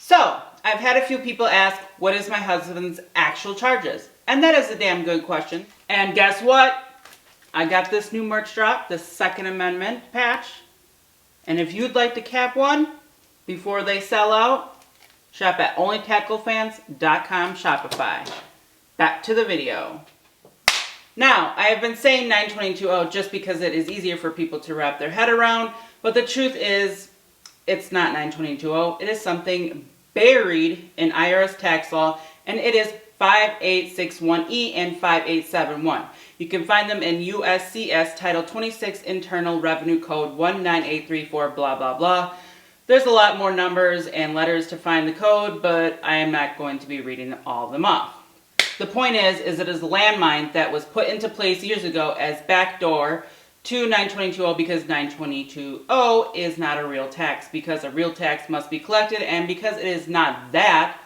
So, I've had a few people ask, what is my husband's actual charges? And that is a damn good question. And guess what? I got this new merch drop, the Second Amendment patch. And if you'd like to cap one before they sell out, shop at onlytacticalfans.com Shopify. Back to the video. Now, I have been saying 922.0 just because it is easier for people to wrap their head around, but the truth is, it's not 922.0. It is something buried in IRS tax law, and it is 5861E and 5871. You can find them in USCS Title 26 Internal Revenue Code 19834 blah blah blah. There's a lot more numbers and letters to find the code, but I am not going to be reading all of them off. The point is it is a landmine that was put into place years ago as backdoor to 922.0 because 922.0 is not a real tax, because a real tax must be collected, and because it is not that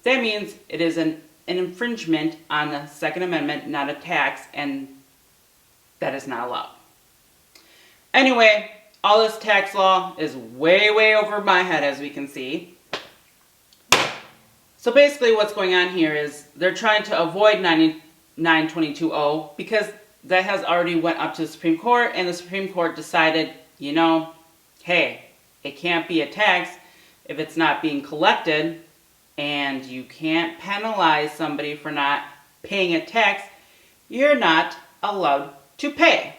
means it is an infringement on the Second Amendment, not a tax, and that is not allowed. Anyway, all this tax law is way over my head, as we can see. So basically what's going on here is they're trying to avoid 922.0 because that has already went up to the Supreme Court, and the Supreme Court decided, you know, hey, it can't be a tax if it's not being collected, and you can't penalize somebody for not paying a tax. You're not allowed to pay.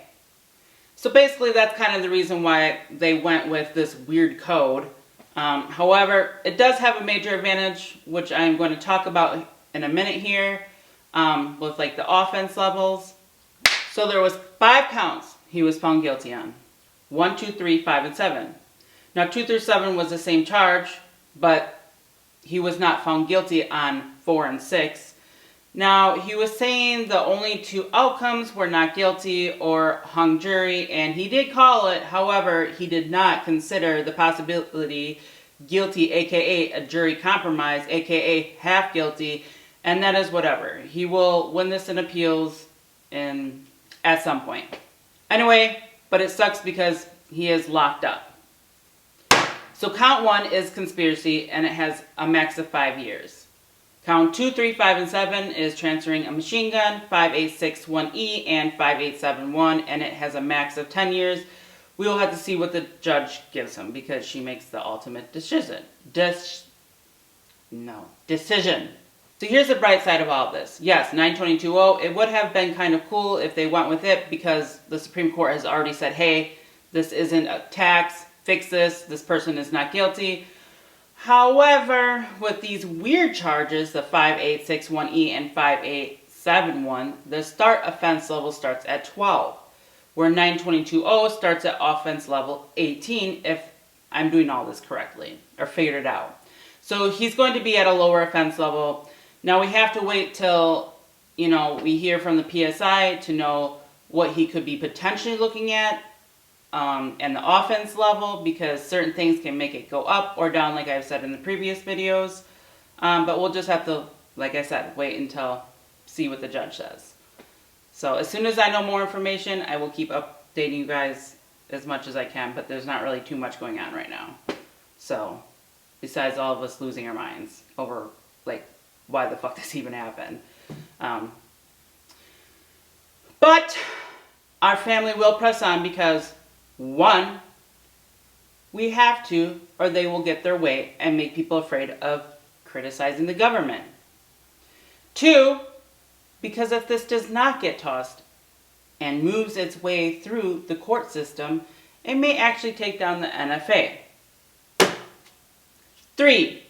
So basically that's kind of the reason why they went with this weird code. However, it does have a major advantage, which I'm going to talk about in a minute here, with like the offense levels. So there was 5 counts he was found guilty on. 1, 2, 3, 5, and 7. Now 2 through 7 was the same charge, but he was not found guilty on 4 and 6. Now he was saying the only 2 outcomes were not guilty or hung jury, and he did call it. However, he did not consider the possibility guilty, aka a jury compromise, aka half guilty, and that is whatever. He will win this in appeals at some point. Anyway, but it sucks because he is locked up. So count 1 is conspiracy, and it has a max of 5 years. Count 2, 3, 5, and 7 is transferring a machine gun, 5861E and 5871, and it has a max of 10 years. We will have to see what the judge gives him, because she makes the ultimate decision. Decision. So here's the bright side of all of this. Yes, 922.0, it would have been kind of cool if they went with it, because the Supreme Court has already said, hey, this isn't a tax, fix this person is not guilty. However, with these weird charges, the 5861E and 5871, the start offense level starts at 12, where 922.0 starts at offense level 18, if I'm doing all this correctly, or figured it out. So he's going to be at a lower offense level. Now we have to wait till, we hear from the PSI to know what he could be potentially looking at, and the offense level, because certain things can make it go up or down, like I've said in the previous videos. But we'll just have to, like I said, wait until see what the judge says. So as soon as I know more information, I will keep updating you guys as much as I can, but there's not really too much going on right now. So, besides all of us losing our minds over, like, why the fuck this even happened. But our family will press on because, 1, we have to, or they will get their way and make people afraid of criticizing the government. 2, because if this does not get tossed and moves its way through the court system, it may actually take down the NFA. 3,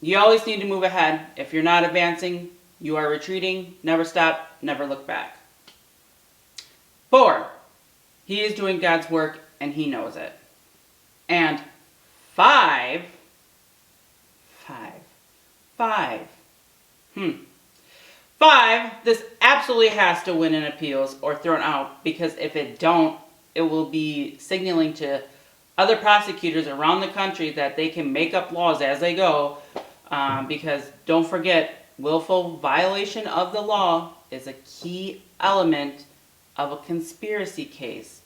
you always need to move ahead. If you're not advancing, you are retreating. Never stop, never look back. 4, he is doing God's work and he knows it. And 5, this absolutely has to win in appeals or thrown out, because if it don't, it will be signaling to other prosecutors around the country that they can make up laws as they go, because don't forget, willful violation of the law is a key element of a conspiracy case.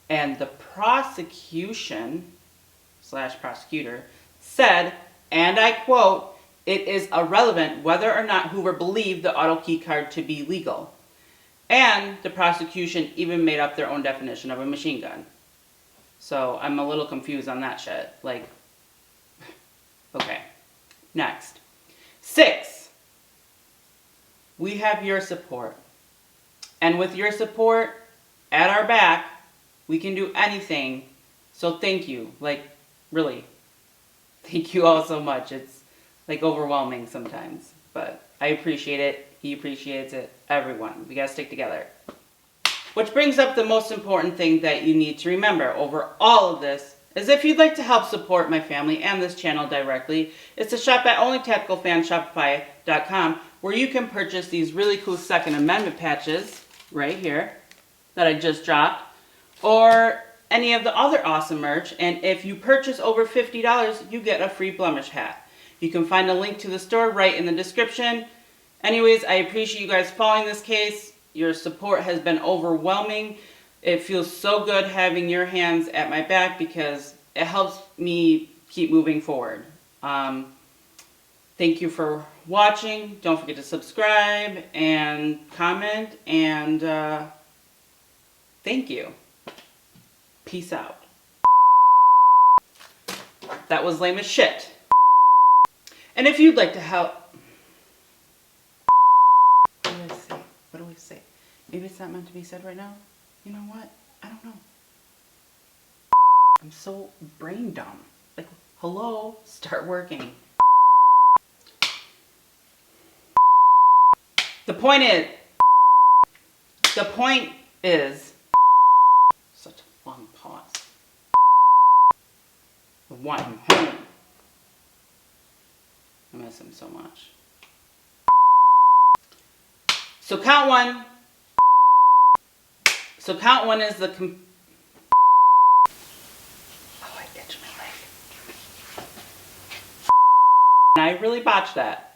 And the prosecution / prosecutor said and I quote, "It is irrelevant whether or not Hoover believed the auto key card to be legal." And the prosecution even made up their own definition of a machine gun. So I'm a little confused on that shit. Like, okay. Next. 6. We have your support. And with your support at our back, we can do anything. So thank you. Like, really. Thank you all so much. It's like overwhelming sometimes. But I appreciate it. He appreciates it. Everyone. We gotta stick together. Which brings up the most important thing that you need to remember over all of this is if you'd like to help support my family and this channel directly, it's to shop at OnlyTacticalFanShopify.com, where you can purchase these really cool Second Amendment patches right here that I just dropped, or any of the other awesome merch. And if you purchase over $50, you get a free blemish hat. You can find a link to the store right in the description. Anyways, I appreciate you guys following this case. Your support has been overwhelming. It feels so good having your hands at my back because it helps me keep moving forward. Thank you for watching. Don't forget to subscribe and comment. And thank you. Peace out. That was lame as shit. And if you'd like to help... What do I say? Maybe it's not meant to be said right now. You know what? I don't know. I'm so brain dumb. Like, hello? Start working. The point is, such a long pause. I want him home. I miss him so much. So count one. So count one is the oh, I itched my leg. And I really botched that.